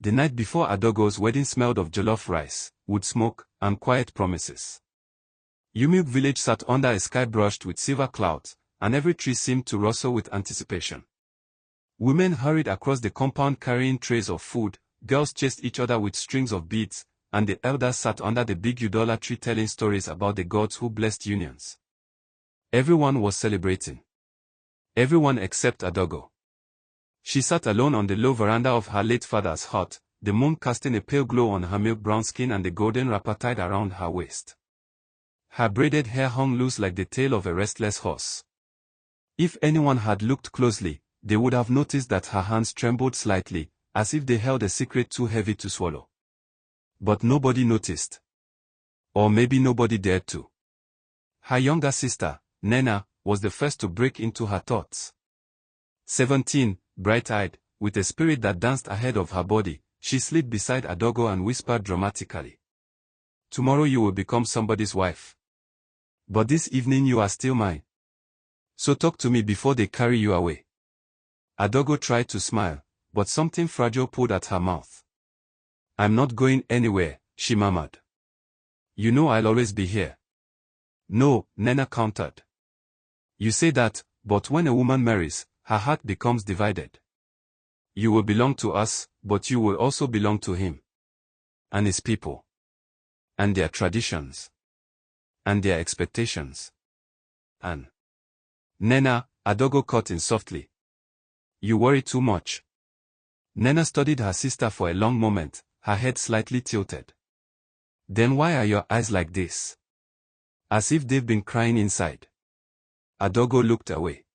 The night before Adaugo's wedding smelled of jollof rice, wood smoke, and quiet promises. Umuokwe village sat under a sky brushed with silver clouds, and every tree seemed to rustle with anticipation. Women hurried across the compound carrying trays of food, girls chased each other with strings of beads, and the elders sat under the big Udola tree telling stories about the gods who blessed unions. Everyone was celebrating. Everyone except Adaugo. She sat alone on the low veranda of her late father's hut, the moon casting a pale glow on her milk-brown skin and the golden wrapper tied around her waist. Her braided hair hung loose like the tail of a restless horse. If anyone had looked closely, they would have noticed that her hands trembled slightly, as if they held a secret too heavy to swallow. But nobody noticed. Or maybe nobody dared to. Her younger sister, Nnena, was the first to break into her thoughts. 17, bright-eyed, with a spirit that danced ahead of her body, she slid beside Adaugo and whispered dramatically. "Tomorrow you will become somebody's wife. But this evening you are still mine. So talk to me before they carry you away." Adaugo tried to smile, but something fragile pulled at her mouth. "I'm not going anywhere," she murmured. "You know I'll always be here." "No," Nnena countered. "You say that, but when a woman marries, her heart becomes divided. You will belong to us, but you will also belong to him. And his people. And their traditions. And their expectations. And..." "Nnena," Adaugo cut in softly. "You worry too much." Nnena studied her sister for a long moment, her head slightly tilted. "Then why are your eyes like this? As if they've been crying inside." Adaugo looked away.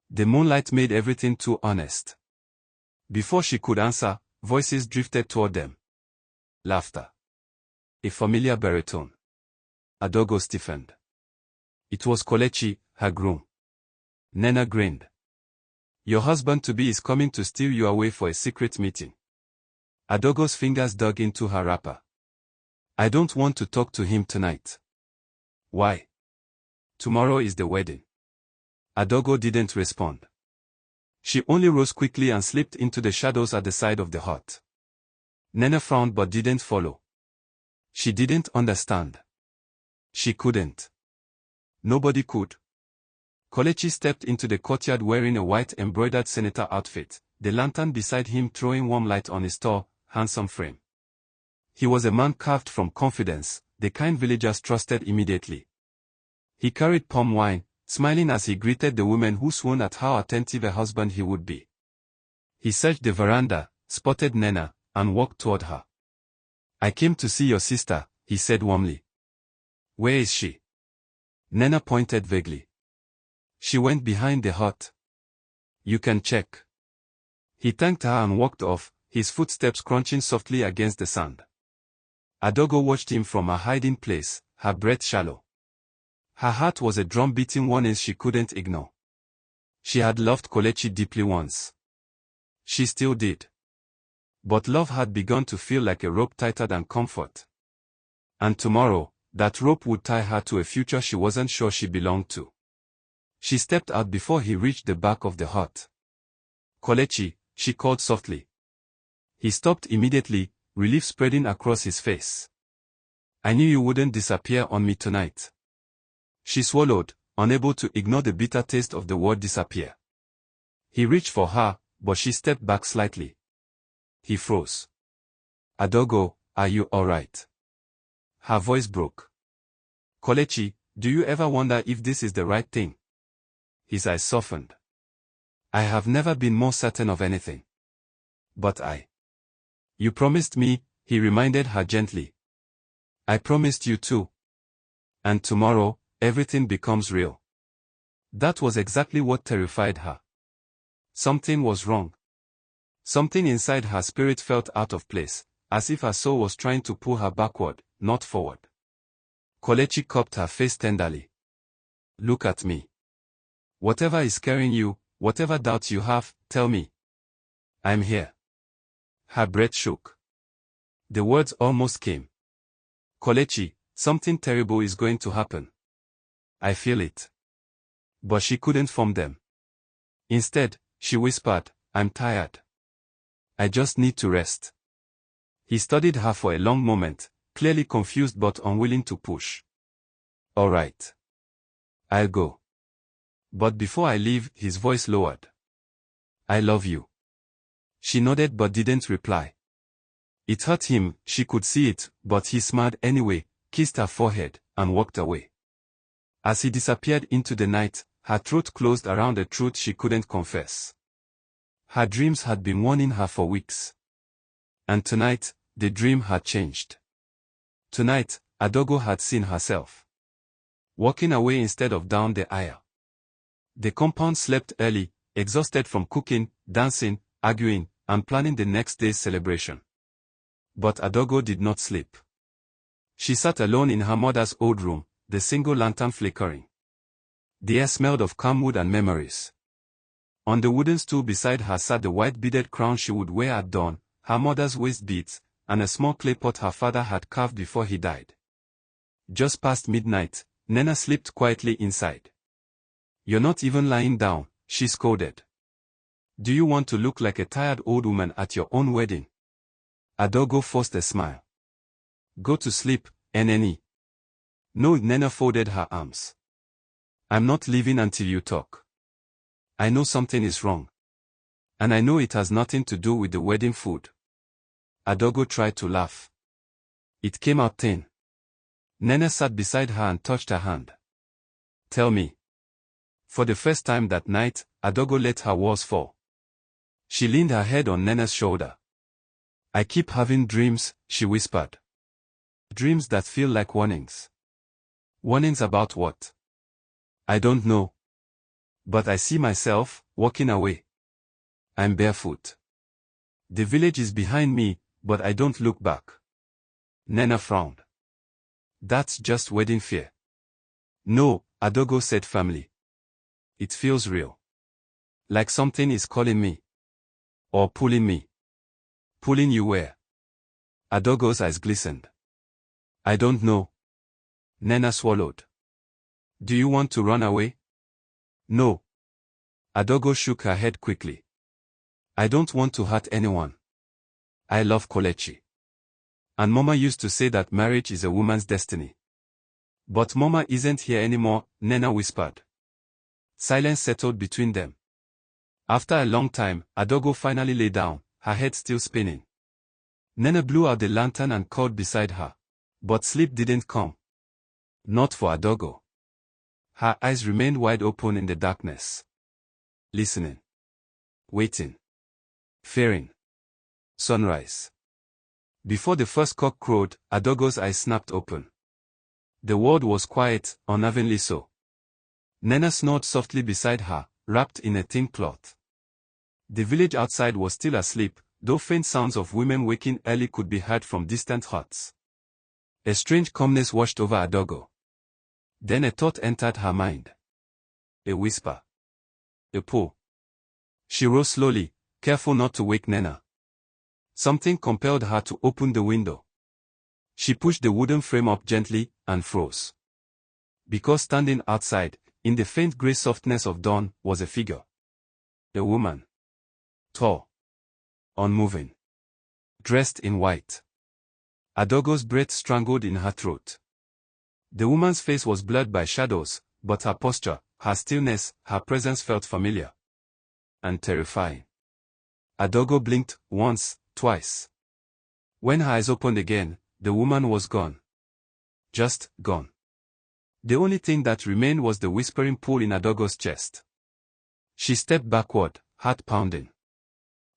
The moonlight made everything too honest. Before she could answer, voices drifted toward them. Laughter. A familiar baritone. Adaugo stiffened. It was Kelechi, her groom. Nnena grinned. "Your husband-to-be is coming to steal you away for a secret meeting." Adaugo's fingers dug into her wrapper. "I don't want to talk to him tonight." "Why?" "Tomorrow is the wedding." Adaugo didn't respond. She only rose quickly and slipped into the shadows at the side of the hut. Nnena frowned but didn't follow. She didn't understand. She couldn't. Nobody could. Kelechi stepped into the courtyard wearing a white embroidered senator outfit, the lantern beside him throwing warm light on his tall, handsome frame. He was a man carved from confidence, the kind villagers trusted immediately. He carried palm wine, smiling as he greeted the women who swooned at how attentive a husband he would be. He searched the veranda, spotted Nnena, and walked toward her. "I came to see your sister," he said warmly. "Where is she?" Nnena pointed vaguely. "She went behind the hut. You can check." He thanked her and walked off, his footsteps crunching softly against the sand. Adaugo watched him from a hiding place, her breath shallow. Her heart was a drum beating warnings she couldn't ignore. She had loved Kelechi deeply once. She still did. But love had begun to feel like a rope tighter than comfort. And tomorrow, that rope would tie her to a future she wasn't sure she belonged to. She stepped out before he reached the back of the hut. "Kelechi," she called softly. He stopped immediately, relief spreading across his face. "I knew you wouldn't disappear on me tonight." She swallowed, unable to ignore the bitter taste of the word disappear. He reached for her, but she stepped back slightly. He froze. "Adaugo, are you all right?" Her voice broke. "Kelechi, do you ever wonder if this is the right thing?" His eyes softened. "I have never been more certain of anything. But You promised me," he reminded her gently. "I promised you too. And tomorrow, everything becomes real." That was exactly what terrified her. Something was wrong. Something inside her spirit felt out of place, as if her soul was trying to pull her backward, not forward. Kelechi cupped her face tenderly. "Look at me. Whatever is scaring you, whatever doubts you have, tell me. I'm here." Her breath shook. The words almost came. "Kelechi, something terrible is going to happen. I feel it." But she couldn't form them. Instead, she whispered, "I'm tired. I just need to rest." He studied her for a long moment, clearly confused but unwilling to push. All right. I'll go. But before I leave, his voice lowered. I love you. She nodded but didn't reply. It hurt him, she could see it, but he smiled anyway, kissed her forehead, and walked away. As he disappeared into the night, her throat closed around a truth she couldn't confess. Her dreams had been warning her for weeks. And tonight, the dream had changed. Tonight, Adaugo had seen herself walking away instead of down the aisle. The compound slept early, exhausted from cooking, dancing, arguing, and planning the next day's celebration. But Adaugo did not sleep. She sat alone in her mother's old room, the single lantern flickering. The air smelled of calm wood and memories. On the wooden stool beside her sat the white beaded crown she would wear at dawn, her mother's waist beads, and a small clay pot her father had carved before he died. Just past midnight, Nnena slipped quietly inside. You're not even lying down, she scolded. Do you want to look like a tired old woman at your own wedding? Adaugo forced a smile. Go to sleep, Nnena. No, Nnena folded her arms. I'm not leaving until you talk. I know something is wrong. And I know it has nothing to do with the wedding food. Adaugo tried to laugh. It came out thin. Nnena sat beside her and touched her hand. Tell me. For the first time that night, Adaugo let her walls fall. She leaned her head on Nnena's shoulder. I keep having dreams, she whispered. Dreams that feel like warnings. Warnings about what? I don't know. But I see myself, walking away. I'm barefoot. The village is behind me, but I don't look back. Nnena frowned. That's just wedding fear. No, Adaugo said firmly. It feels real. Like something is calling me. Or pulling me. Pulling you where? Adaugo's eyes glistened. I don't know. Nnena swallowed. Do you want to run away? No. Adaugo shook her head quickly. I don't want to hurt anyone. I love Kelechi. And Mama used to say that marriage is a woman's destiny. But Mama isn't here anymore, Nnena whispered. Silence settled between them. After a long time, Adaugo finally lay down, her head still spinning. Nnena blew out the lantern and curled beside her. But sleep didn't come. Not for Adaugo. Her eyes remained wide open in the darkness. Listening. Waiting. Fearing. Sunrise. Before the first cock crowed, Adaugo's eyes snapped open. The world was quiet, unnervingly so. Nnena snored softly beside her, wrapped in a thin cloth. The village outside was still asleep, though faint sounds of women waking early could be heard from distant huts. A strange calmness washed over Adaugo. Then a thought entered her mind. A whisper. A pull. She rose slowly, careful not to wake Nnena. Something compelled her to open the window. She pushed the wooden frame up gently, and froze. Because standing outside, in the faint grey softness of dawn, was a figure. A woman. Tall. Unmoving. Dressed in white. Adaugo's breath strangled in her throat. The woman's face was blurred by shadows, but her posture, her stillness, her presence felt familiar. And terrifying. Adaugo blinked, once, twice. When her eyes opened again, the woman was gone. Just gone. The only thing that remained was the whispering pull in Adaugo's chest. She stepped backward, heart pounding.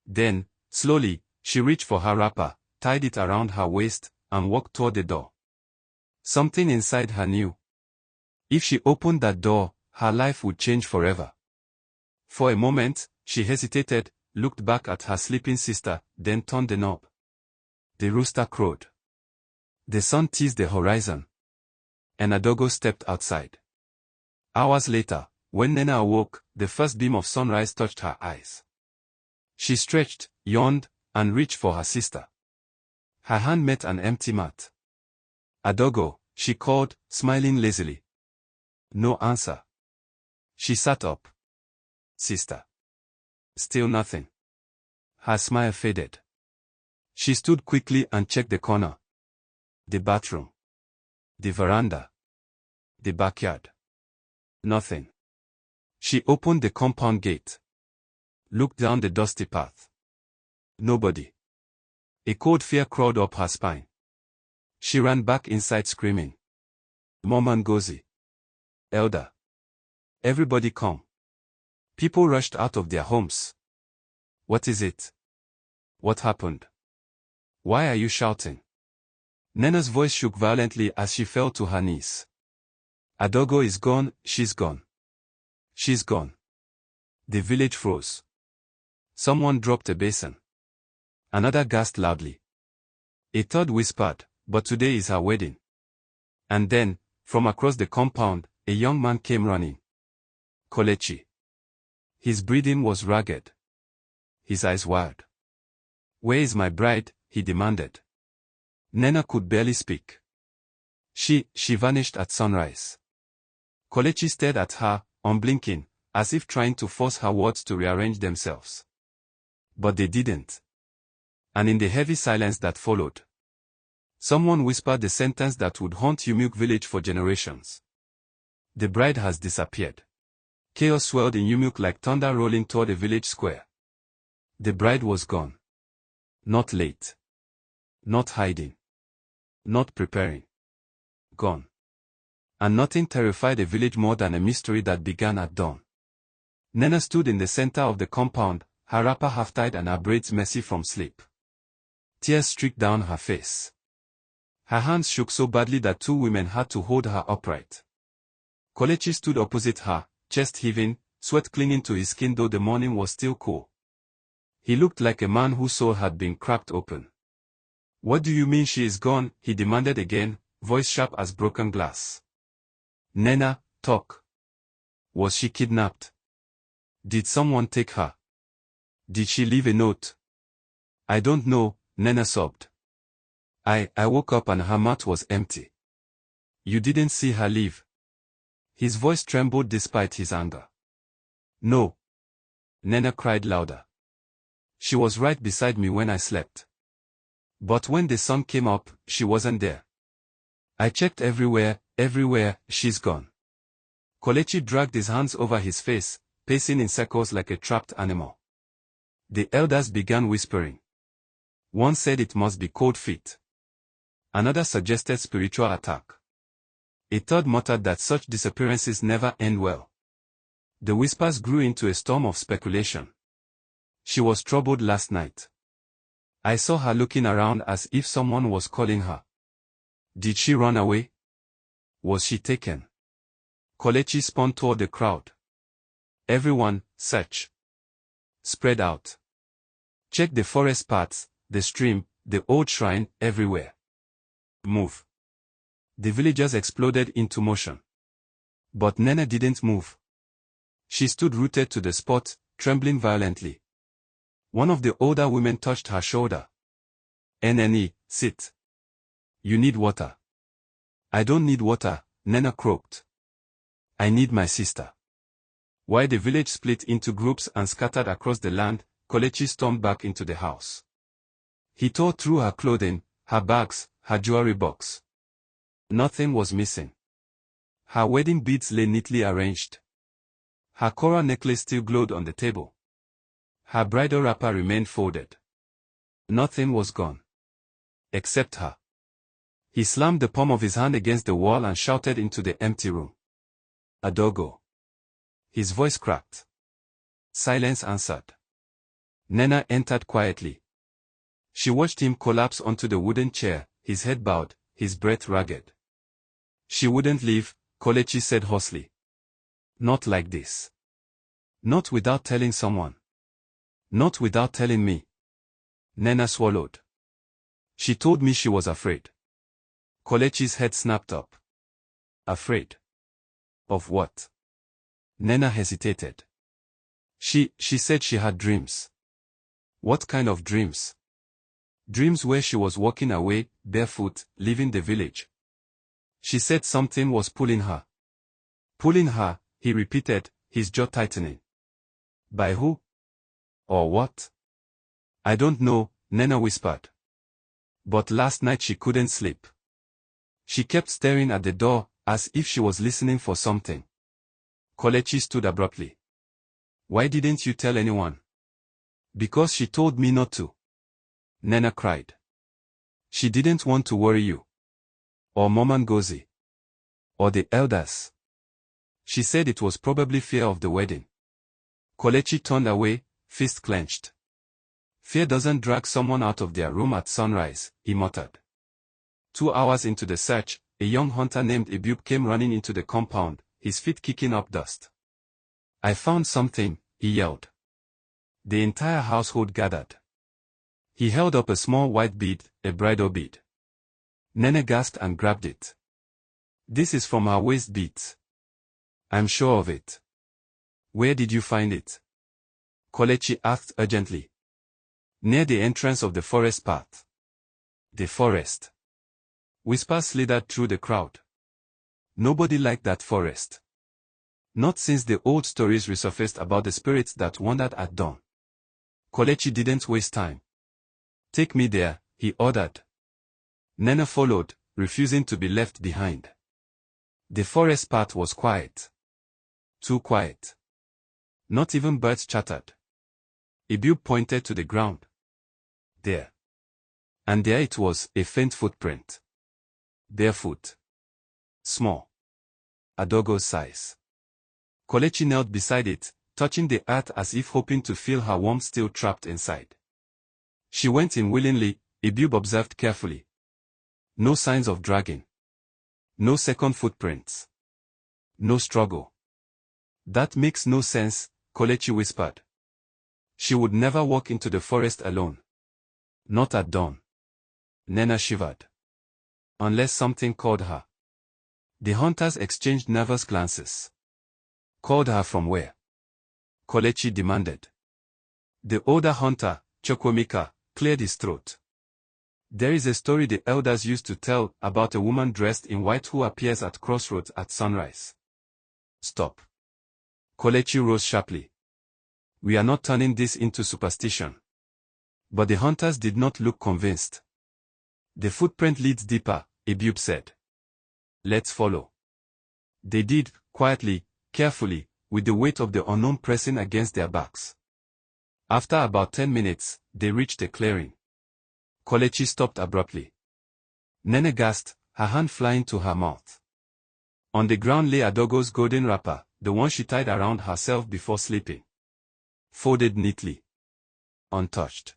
Then, slowly, she reached for her wrapper, tied it around her waist, and walked toward the door. Something inside her knew. If she opened that door, her life would change forever. For a moment, she hesitated, looked back at her sleeping sister, then turned the knob. The rooster crowed. The sun teased the horizon. And Adaugo stepped outside. Hours later, when Nnena awoke, the first beam of sunrise touched her eyes. She stretched, yawned, and reached for her sister. Her hand met an empty mat. Adaugo, she called, smiling lazily. No answer. She sat up. Sister. Still nothing. Her smile faded. She stood quickly and checked the corner, the bathroom, the veranda, the backyard. Nothing. She opened the compound gate, looked down the dusty path. Nobody. A cold fear crawled up her spine. She ran back inside screaming. Mom and Ngozi. Elder. Everybody come. People rushed out of their homes. What is it? What happened? Why are you shouting? Nnena's voice shook violently as she fell to her knees. Adaugo is gone, she's gone. She's gone. The village froze. Someone dropped a basin. Another gasped loudly. A third whispered, but today is her wedding. And then, from across the compound, a young man came running. Kelechi. His breathing was ragged. His eyes wild. Where is my bride? He demanded. Nnena could barely speak. She vanished at sunrise. Kelechi stared at her, unblinking, as if trying to force her words to rearrange themselves. But they didn't. And in the heavy silence that followed, someone whispered the sentence that would haunt Umuokwe village for generations. The bride has disappeared. Chaos swelled in Umuokwe like thunder rolling toward the village square. The bride was gone. Not late. Not hiding. Not preparing. Gone. And nothing terrified the village more than a mystery that began at dawn. Nnena stood in the center of the compound, her wrapper half-tied and her braids messy from sleep. Tears streaked down her face. Her hands shook so badly that two women had to hold her upright. Kelechi stood opposite her, chest heaving, sweat clinging to his skin though the morning was still cool. He looked like a man whose soul had been cracked open. What do you mean she is gone? He demanded again, voice sharp as broken glass. Nnena, talk. Was she kidnapped? Did someone take her? Did she leave a note? I don't know, Nnena sobbed. I woke up and her mouth was empty. You didn't see her leave? His voice trembled despite his anger. No. Nnena cried louder. She was right beside me when I slept. But when the sun came up, she wasn't there. I checked everywhere, she's gone. Kelechi dragged his hands over his face, pacing in circles like a trapped animal. The elders began whispering. One said it must be cold feet. Another suggested spiritual attack. A third muttered that such disappearances never end well. The whispers grew into a storm of speculation. She was troubled last night. I saw her looking around as if someone was calling her. Did she run away? Was she taken? Kelechi spun toward the crowd. Everyone, search. Spread out. Check the forest paths, the stream, the old shrine, everywhere. Move. The villagers exploded into motion. But Nnena didn't move. She stood rooted to the spot, trembling violently. One of the older women touched her shoulder. Nnena, sit. You need water. I don't need water, Nnena croaked. I need my sister. While the village split into groups and scattered across the land, Kelechi stormed back into the house. He tore through her clothing, her bags, her jewelry box. Nothing was missing. Her wedding beads lay neatly arranged. Her coral necklace still glowed on the table. Her bridal wrapper remained folded. Nothing was gone. Except her. He slammed the palm of his hand against the wall and shouted into the empty room. Adaugo. His voice cracked. Silence answered. Nnena entered quietly. She watched him collapse onto the wooden chair, his head bowed, his breath ragged. She wouldn't leave, Kelechi said hoarsely. Not like this. Not without telling someone. Not without telling me. Nnena swallowed. She told me she was afraid. Kelechi's head snapped up. Afraid? Of what? Nnena hesitated. She said she had dreams. What kind of dreams? Dreams where she was walking away, barefoot, leaving the village. She said something was pulling her. Pulling her, he repeated, his jaw tightening. By who? Or what? I don't know, Nnena whispered. But last night she couldn't sleep. She kept staring at the door, as if she was listening for something. Kelechi stood abruptly. Why didn't you tell anyone? Because she told me not to. Nnena cried. She didn't want to worry you. Or Mama Ngozi. Or the elders. She said it was probably fear of the wedding. Kelechi turned away, fist clenched. Fear doesn't drag someone out of their room at sunrise, he muttered. 2 hours into the search, a young hunter named Adaugo came running into the compound, his feet kicking up dust. I found something, he yelled. The entire household gathered. He held up a small white bead, a bridal bead. Nnena gasped and grabbed it. This is from her waist beads. I'm sure of it. Where did you find it? Kelechi asked urgently. Near the entrance of the forest path. The forest. Whispers slithered through the crowd. Nobody liked that forest. Not since the old stories resurfaced about the spirits that wandered at dawn. Kelechi didn't waste time. Take me there, he ordered. Nnena followed, refusing to be left behind. The forest path was quiet. Too quiet. Not even birds chattered. Adaugo pointed to the ground. There. And there it was, a faint footprint. Barefoot. Small. Adaugo's size. Kelechi knelt beside it, touching the earth as if hoping to feel her warmth still trapped inside. She went in willingly, Adaugo observed carefully. No signs of dragging. No second footprints. No struggle. That makes no sense, Kelechi whispered. She would never walk into the forest alone. Not at dawn. Nnena shivered. Unless something called her. The hunters exchanged nervous glances. Called her from where? Kelechi demanded. The older hunter, Chukwuemeka, cleared his throat. There is a story the elders used to tell about a woman dressed in white who appears at crossroads at sunrise. Stop. Kelechi rose sharply. We are not turning this into superstition. But the hunters did not look convinced. The footprint leads deeper, Adaugo said. Let's follow. They did, quietly, carefully, with the weight of the unknown pressing against their backs. After about 10 minutes, they reached a clearing. Kelechi stopped abruptly. Nnena gasped, her hand flying to her mouth. On the ground lay Adaugo's golden wrapper, the one she tied around herself before sleeping. Folded neatly. Untouched.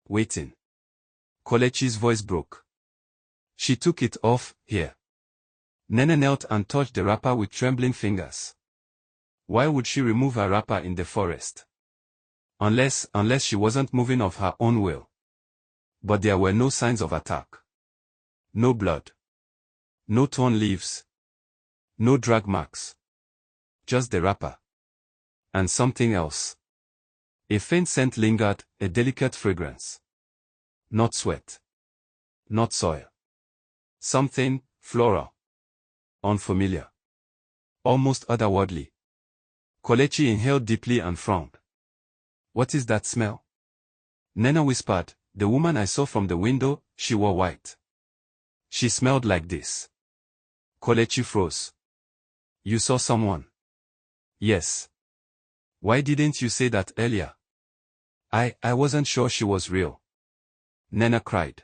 Waiting. Kelechi's voice broke. She took it off, here. Nnena knelt and touched the wrapper with trembling fingers. Why would she remove her wrapper in the forest? Unless she wasn't moving of her own will. But there were no signs of attack. No blood. No torn leaves. No drag marks. Just the wrapper. And something else. A faint scent lingered, a delicate fragrance. Not sweat. Not soil. Something, floral. Unfamiliar. Almost otherworldly. Kelechi inhaled deeply and frowned. What is that smell? Nnena whispered, the woman I saw from the window, she wore white. She smelled like this. Kelechi froze. You saw someone? Yes. Why didn't you say that earlier? I wasn't sure she was real. Nnena cried.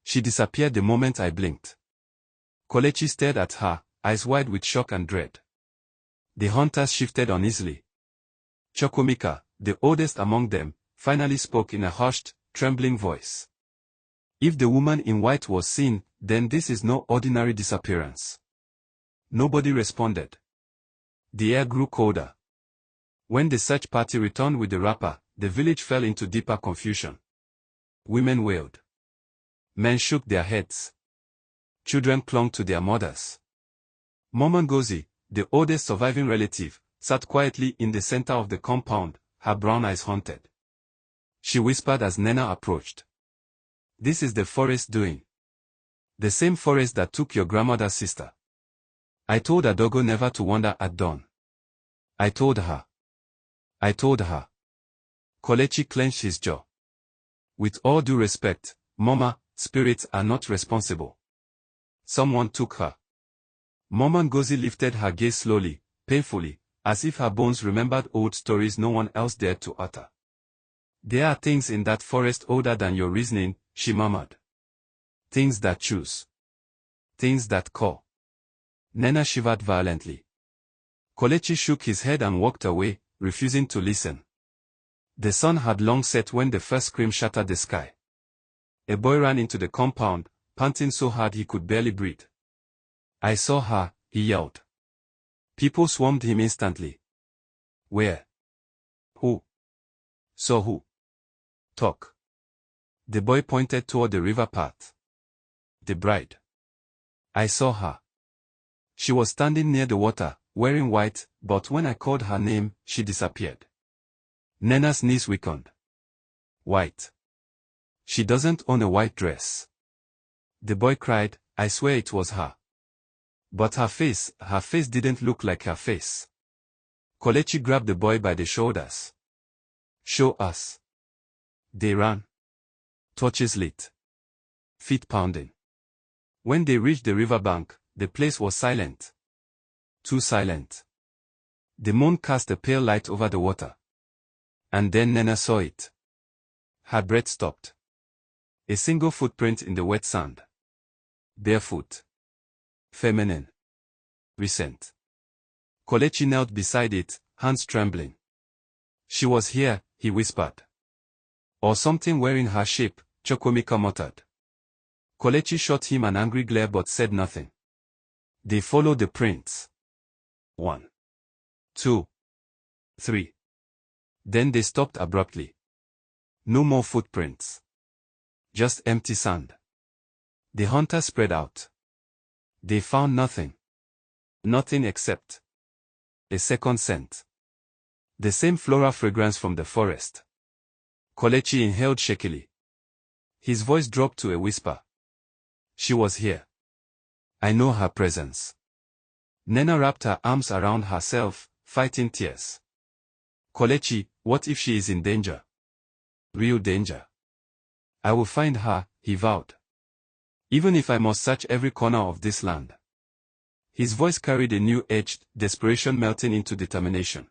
She disappeared the moment I blinked. Kelechi stared at her, eyes wide with shock and dread. The hunters shifted uneasily. Chukwuemeka, the oldest among them, finally spoke in a hushed, trembling voice. If the woman in white was seen, then this is no ordinary disappearance. Nobody responded. The air grew colder. When the search party returned with the wrapper, the village fell into deeper confusion. Women wailed. Men shook their heads. Children clung to their mothers. Mama Ngozi, the oldest surviving relative, sat quietly in the center of the compound, her brown eyes haunted. She whispered as Nnena approached. This is the forest doing. The same forest that took your grandmother's sister. I told Adaugo never to wander at dawn. I told her. Kelechi clenched his jaw. With all due respect, Mama, spirits are not responsible. Someone took her. Mama Ngozi lifted her gaze slowly, painfully, as if her bones remembered old stories no one else dared to utter. There are things in that forest older than your reasoning, she murmured. Things that choose. Things that call. Nnena shivered violently. Kelechi shook his head and walked away, refusing to listen. The sun had long set when the first scream shattered the sky. A boy ran into the compound, panting so hard he could barely breathe. I saw her, he yelled. People swarmed him instantly. Where? Who? Saw who? Talk. The boy pointed toward the river path. The bride. I saw her. She was standing near the water, wearing white, but when I called her name, she disappeared. Nnena's knees weakened. White. She doesn't own a white dress. The boy cried, I swear it was her. But her face didn't look like her face. Kelechi grabbed the boy by the shoulders. Show us. They ran. Torches lit. Feet pounding. When they reached the riverbank, the place was silent. Too silent. The moon cast a pale light over the water. And then Nnena saw it. Her breath stopped. A single footprint in the wet sand. Barefoot. Feminine. Recent. Kelechi knelt beside it, hands trembling. She was here, he whispered. Or something wearing her shape, Chukwemeka muttered. Kelechi shot him an angry glare but said nothing. They followed the prints. 1, 2, 3. Then they stopped abruptly. No more footprints. Just empty sand. The hunter spread out. They found nothing. Nothing except a second scent. The same floral fragrance from the forest. Kelechi inhaled shakily. His voice dropped to a whisper. She was here. I know her presence. Nnena wrapped her arms around herself, fighting tears. Kelechi, what if she is in danger? Real danger. I will find her, he vowed. Even if I must search every corner of this land. His voice carried a new edge, desperation melting into determination.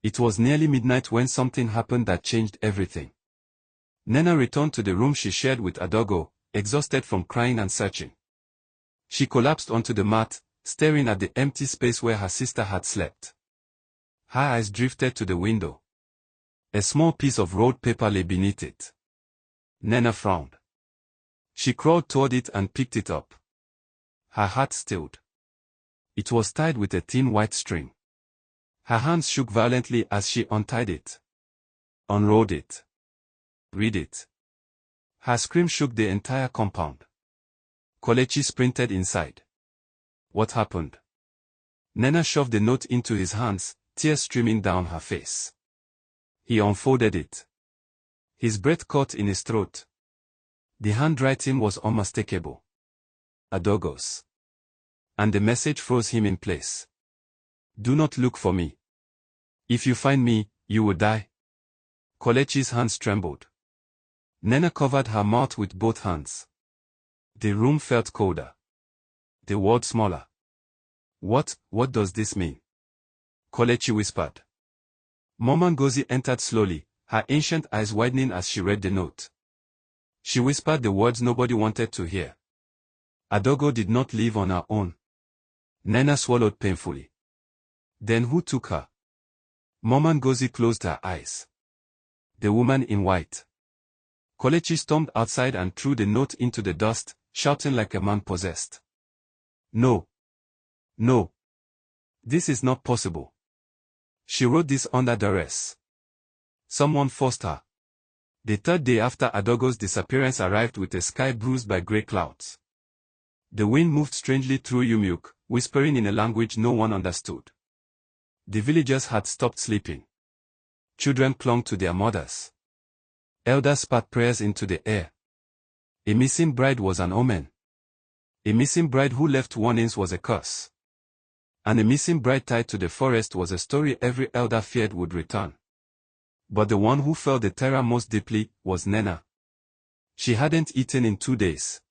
It was nearly midnight when something happened that changed everything. Nnena returned to the room she shared with Adaugo, exhausted from crying and searching. She collapsed onto the mat, staring at the empty space where her sister had slept. Her eyes drifted to the window. A small piece of rolled paper lay beneath it. Nnena frowned. She crawled toward it and picked it up. Her heart stilled. It was tied with a thin white string. Her hands shook violently as she untied it. Unrolled it. Read it. Her scream shook the entire compound. Kelechi sprinted inside. What happened? Nnena shoved the note into his hands, tears streaming down her face. He unfolded it. His breath caught in his throat. The handwriting was unmistakable. Adaugo's. And the message froze him in place. Do not look for me. If you find me, you will die. Kelechi's hands trembled. Nnena covered her mouth with both hands. The room felt colder. The world smaller. What does this mean? Kelechi whispered. Mama Ngozi entered slowly, her ancient eyes widening as she read the note. She whispered the words nobody wanted to hear. Adaugo did not leave on her own. Nnena swallowed painfully. Then who took her? Mama Ngozi closed her eyes. The woman in white. Kelechi stormed outside and threw the note into the dust, shouting like a man possessed. No. No. This is not possible. She wrote this under duress. Someone forced her. The third day after Adaugo's disappearance arrived with a sky bruised by grey clouds. The wind moved strangely through Umuokwe, whispering in a language no one understood. The villagers had stopped sleeping. Children clung to their mothers. Elders spat prayers into the air. A missing bride was an omen. A missing bride who left warnings was a curse. And a missing bride tied to the forest was a story every elder feared would return. But the one who felt the terror most deeply was Nnena. She hadn't eaten in 2 days.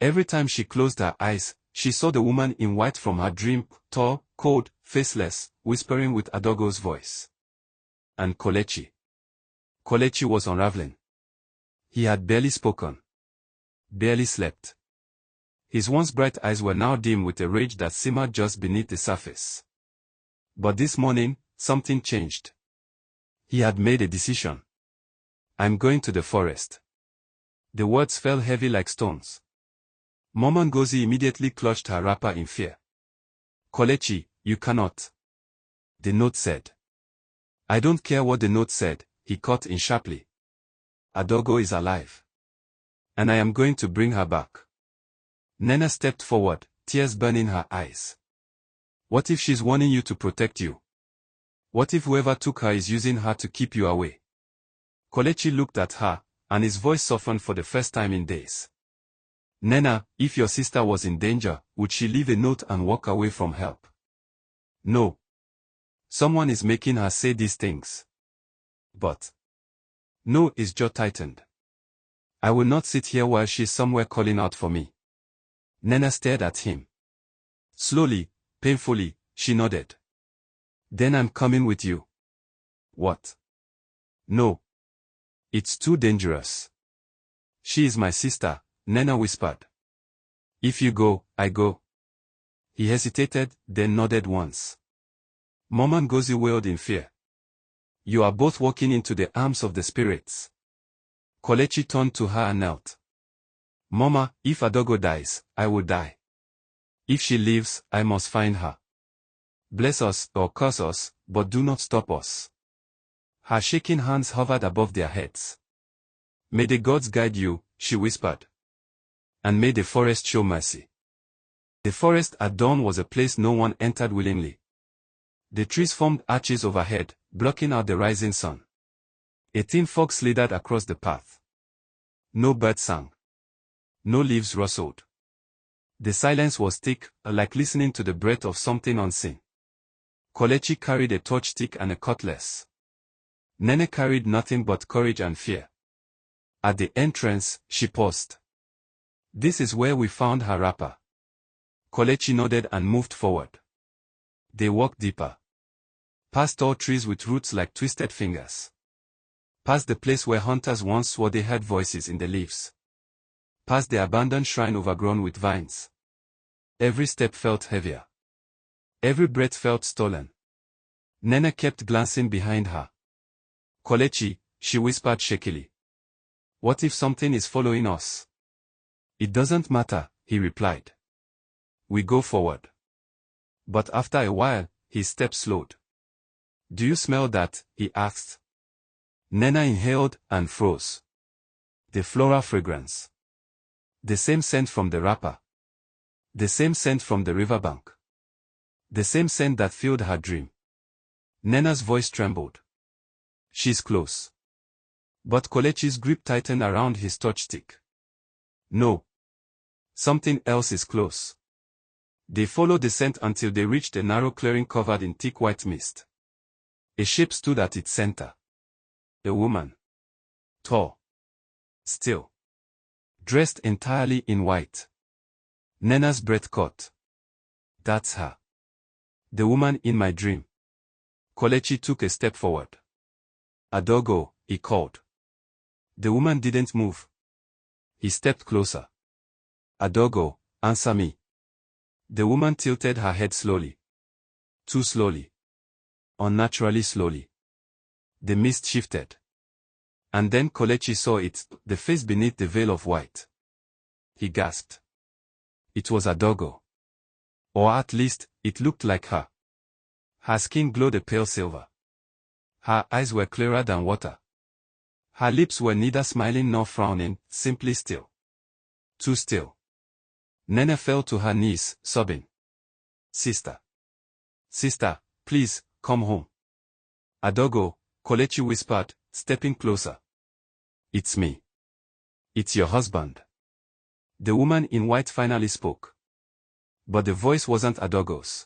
Every time she closed her eyes, she saw the woman in white from her dream, tall, cold, faceless, whispering with Adaugo's voice. And Kelechi. Kelechi was unraveling. He had barely spoken. Barely slept. His once bright eyes were now dim with a rage that simmered just beneath the surface. But this morning, something changed. He had made a decision. I'm going to the forest. The words fell heavy like stones. Mama Ngozi immediately clutched her wrapper in fear. Kelechi, you cannot. The note said. I don't care what the note said, he cut in sharply. Adaugo is alive. And I am going to bring her back. Nnena stepped forward, tears burning her eyes. What if she's warning you to protect you? What if whoever took her is using her to keep you away? Kelechi looked at her, and his voice softened for the first time in days. Nnena, if your sister was in danger, would she leave a note and walk away from help? No. Someone is making her say these things. But. No, his jaw tightened. I will not sit here while she's somewhere calling out for me. Nnena stared at him. Slowly, painfully, she nodded. Then I'm coming with you. What? No. It's too dangerous. She is my sister, Nnena whispered. If you go, I go. He hesitated, then nodded once. Mama Ngozi wailed in fear. You are both walking into the arms of the spirits. Kelechi turned to her and knelt. Mama, if Adaugo dies, I will die. If she lives, I must find her. Bless us or curse us, but do not stop us. Her shaking hands hovered above their heads. May the gods guide you, she whispered. And may the forest show mercy. The forest at dawn was a place no one entered willingly. The trees formed arches overhead, blocking out the rising sun. A thin fog slithered across the path. No bird sang. No leaves rustled. The silence was thick, like listening to the breath of something unseen. Kelechi carried a torchstick and a cutlass. Nnena carried nothing but courage and fear. At the entrance, she paused. This is where we found her wrapper. Kelechi nodded and moved forward. They walked deeper. Past tall trees with roots like twisted fingers. Past the place where hunters once swore they heard voices in the leaves. Past the abandoned shrine overgrown with vines. Every step felt heavier. Every breath felt stolen. Nnena kept glancing behind her. Kelechi, she whispered shakily. What if something is following us? It doesn't matter, he replied. We go forward. But after a while, his steps slowed. Do you smell that? He asked. Nnena inhaled and froze. The floral fragrance. The same scent from the wrapper. The same scent from the riverbank. The same scent that filled her dream. Nnena's voice trembled. She's close. But Kelechi's grip tightened around his torchstick. No. Something else is close. They followed the scent until they reached a narrow clearing covered in thick white mist. A shape stood at its center. A woman. Tall. Still. Dressed entirely in white. Nnena's breath caught. That's her. The woman in my dream. Kelechi took a step forward. Adaugo, he called. The woman didn't move. He stepped closer. Adaugo, answer me. The woman tilted her head slowly. Too slowly. Unnaturally slowly. The mist shifted. And then Kelechi saw it, the face beneath the veil of white. He gasped. It was Adaugo. Or at least, it looked like her. Her skin glowed a pale silver. Her eyes were clearer than water. Her lips were neither smiling nor frowning, simply still. Too still. Nnena fell to her knees, sobbing. Sister. Sister, please, come home. Adaugo, Kelechi whispered, stepping closer. It's me. It's your husband. The woman in white finally spoke. But the voice wasn't Adaugo's.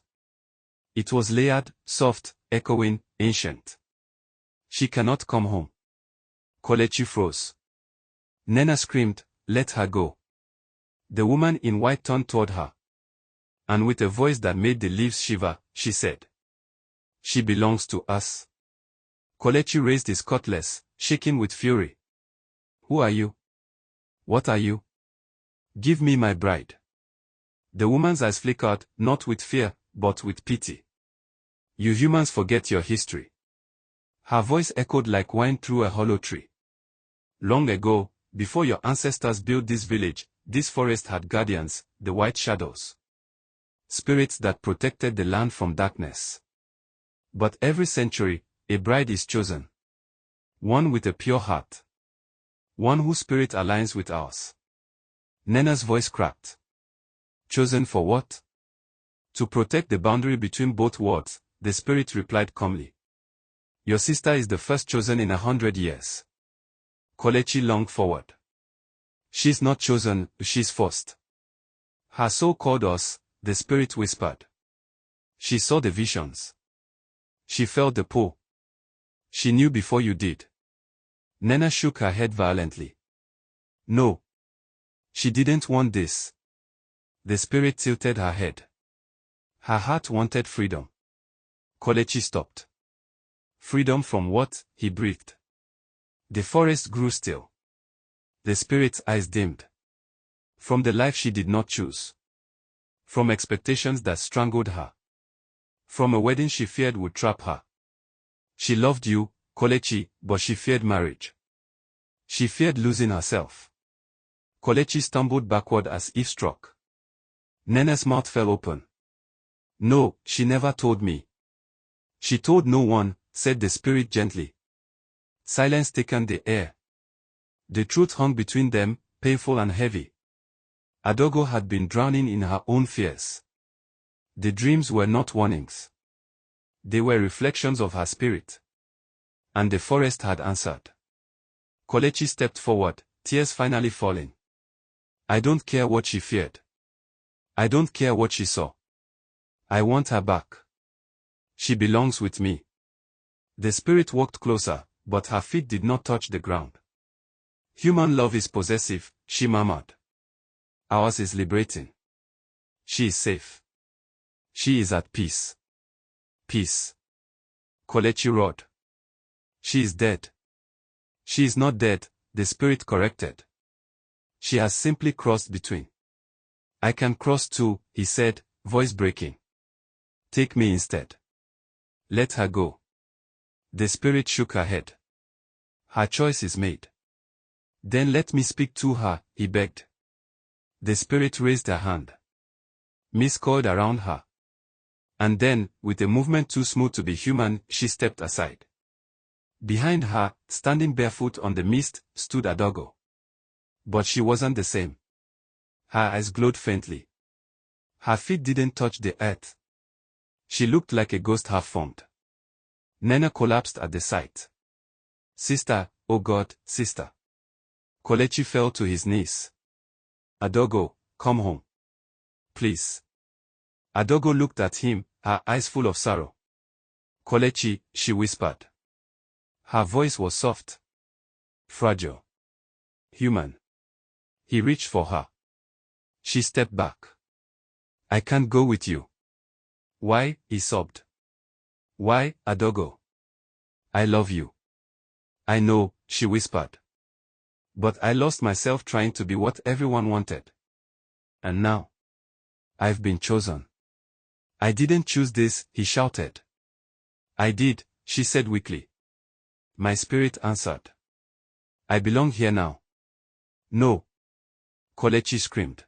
It was layered, soft, echoing, ancient. She cannot come home. Kelechi froze. Nnena screamed, "Let her go." The woman in white turned toward her. And with a voice that made the leaves shiver, she said, "She belongs to us." Kelechi raised his cutlass, shaking with fury. "Who are you? What are you? Give me my bride." The woman's eyes flickered, not with fear, but with pity. "You humans forget your history." Her voice echoed like wine through a hollow tree. "Long ago, before your ancestors built this village, this forest had guardians, the white shadows. Spirits that protected the land from darkness. But every century, a bride is chosen. One with a pure heart. One whose spirit aligns with ours." Nnena's voice cracked. "Chosen for what?" "To protect the boundary between both worlds," the spirit replied calmly. "Your sister is the first chosen in 100 years." Kelechi lunged forward. "She's not chosen, she's forced. Her soul called us," the spirit whispered. "She saw the visions. She felt the pull. She knew before you did." Nnena shook her head violently. "No. She didn't want this." The spirit tilted her head. Her heart wanted freedom. Kelechi stopped. "Freedom from what?" he breathed. The forest grew still. The spirit's eyes dimmed. From the life she did not choose. From expectations that strangled her. From a wedding she feared would trap her. She loved you, Kelechi, but she feared marriage. She feared losing herself. Kelechi stumbled backward as if struck. Nnena's mouth fell open. "No, she never told me." "She told no one," said the spirit gently. Silence thickened the air. The truth hung between them, painful and heavy. Adaugo had been drowning in her own fears. The dreams were not warnings. They were reflections of her spirit. And the forest had answered. Kelechi stepped forward, tears finally falling. "I don't care what she feared. I don't care what she saw. I want her back. She belongs with me." The spirit walked closer, but her feet did not touch the ground. "Human love is possessive," she murmured. "Ours is liberating. She is safe. She is at peace." "Peace?" Kelechi roared. "She is dead." "She is not dead," the spirit corrected. "She has simply crossed between." "I can cross too," he said, voice breaking. "Take me instead." "Let her go." The spirit shook her head. "Her choice is made." "Then let me speak to her," he begged. The spirit raised her hand. Mist coiled around her. And then, with a movement too smooth to be human, she stepped aside. Behind her, standing barefoot on the mist, stood Adaugo. But she wasn't the same. Her eyes glowed faintly. Her feet didn't touch the earth. She looked like a ghost half-formed. Nnena collapsed at the sight. "Sister, oh God, sister." Kelechi fell to his knees. "Adaugo, come home. Please." Adaugo looked at him, her eyes full of sorrow. "Kelechi," she whispered. Her voice was soft. Fragile. Human. He reached for her. She stepped back. "I can't go with you." "Why?" he sobbed. "Why, Adaugo?" "I love you." "I know," she whispered. "But I lost myself trying to be what everyone wanted. And now, I've been chosen." "I didn't choose this," he shouted. "I did," she said weakly. "My spirit answered. I belong here now." "No." Kelechi screamed.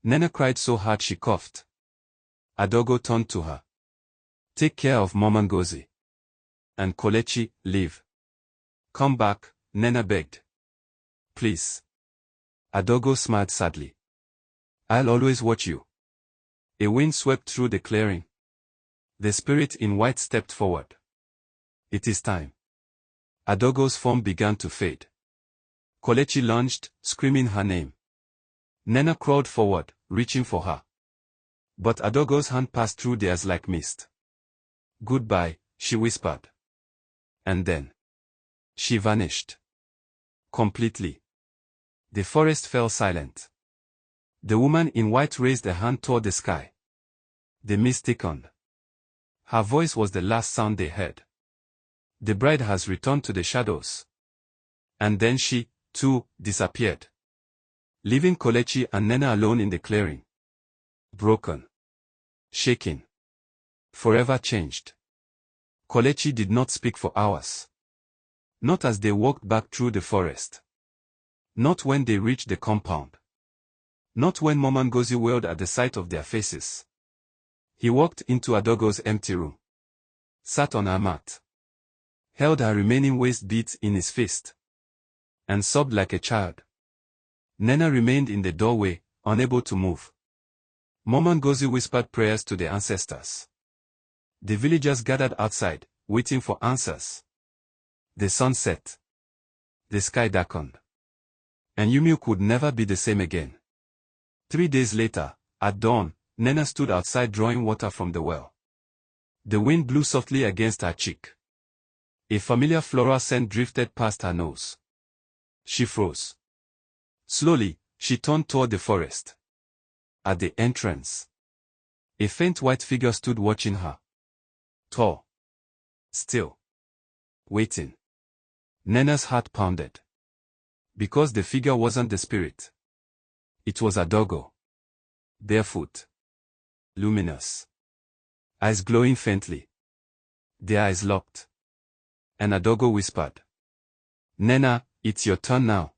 Nnena cried so hard she coughed. Adaugo turned to her. "Take care of Mama Ngozi. And Kelechi, leave. Come back," Nnena begged. "Please." Adaugo smiled sadly. "I'll always watch you." A wind swept through the clearing. The spirit in white stepped forward. "It is time." Adaugo's form began to fade. Kelechi lunged, screaming her name. Nnena crawled forward, reaching for her. But Adaugo's hand passed through theirs like mist. "Goodbye," she whispered. And then she vanished. Completely. The forest fell silent. The woman in white raised a hand toward the sky. The mist thickened. Her voice was the last sound they heard. The bride has returned to the shadows. And then she, too, disappeared. Leaving Kelechi and Nnena alone in the clearing. Broken. Shaken. Forever changed. Kelechi did not speak for hours. Not as they walked back through the forest. Not when they reached the compound. Not when Mama Ngozi wailed at the sight of their faces. He walked into Adaugo's empty room. Sat on her mat. Held her remaining waist beads in his fist. And sobbed like a child. Nnena remained in the doorway, unable to move. Mama Ngozi whispered prayers to the ancestors. The villagers gathered outside, waiting for answers. The sun set. The sky darkened. And Umuokwe would never be the same again. 3 days later, at dawn, Nnena stood outside drawing water from the well. The wind blew softly against her cheek. A familiar floral scent drifted past her nose. She froze. Slowly, she turned toward the forest. At the entrance, a faint white figure stood watching her. Tall. Still. Waiting. Nnena's heart pounded. Because the figure wasn't the spirit. It was Adaugo. Barefoot. Luminous. Eyes glowing faintly. Their eyes locked. And Adaugo whispered. Nnena, it's your turn now.